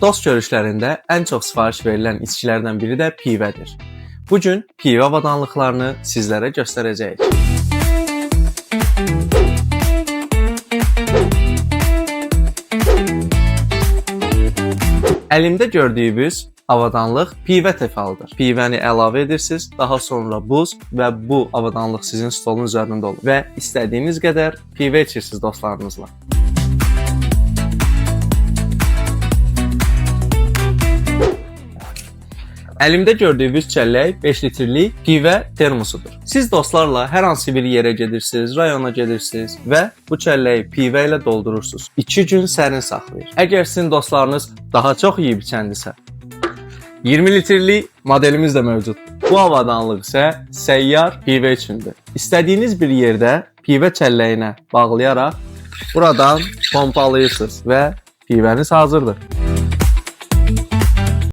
Dost görüşlərində ən çox sifariş verilən içkilərdən biri də pivədir. Bu gün pivə avadanlıqlarını sizlərə göstərəcəyik. Əlimdə gördüyünüz avadanlıq pivə tefalıdır. Pivəni əlavə edirsiniz, daha sonra buz və bu avadanlıq sizin stolun üzərində olur və istədiyiniz qədər pivə içirsiniz dostlarınızla. Əlimdə gördüyünüz çəllək 5 litrlik pivə termosudur. Siz dostlarla hər hansı bir yerə gedirsiniz, rayona gedirsiniz və bu çəlləyi pivə ilə doldurursunuz. 2 gün sərin saxlayır. Əgər sizin dostlarınız daha çox yeyib içəndirsə, 20 litrlik modelimiz də mövcud. Bu avadanlıq isə səyyar pivə üçündür. İstədiyiniz bir yerdə pivə çəlləyinə bağlayaraq buradan pompalayırsınız və pivəniz hazırdır.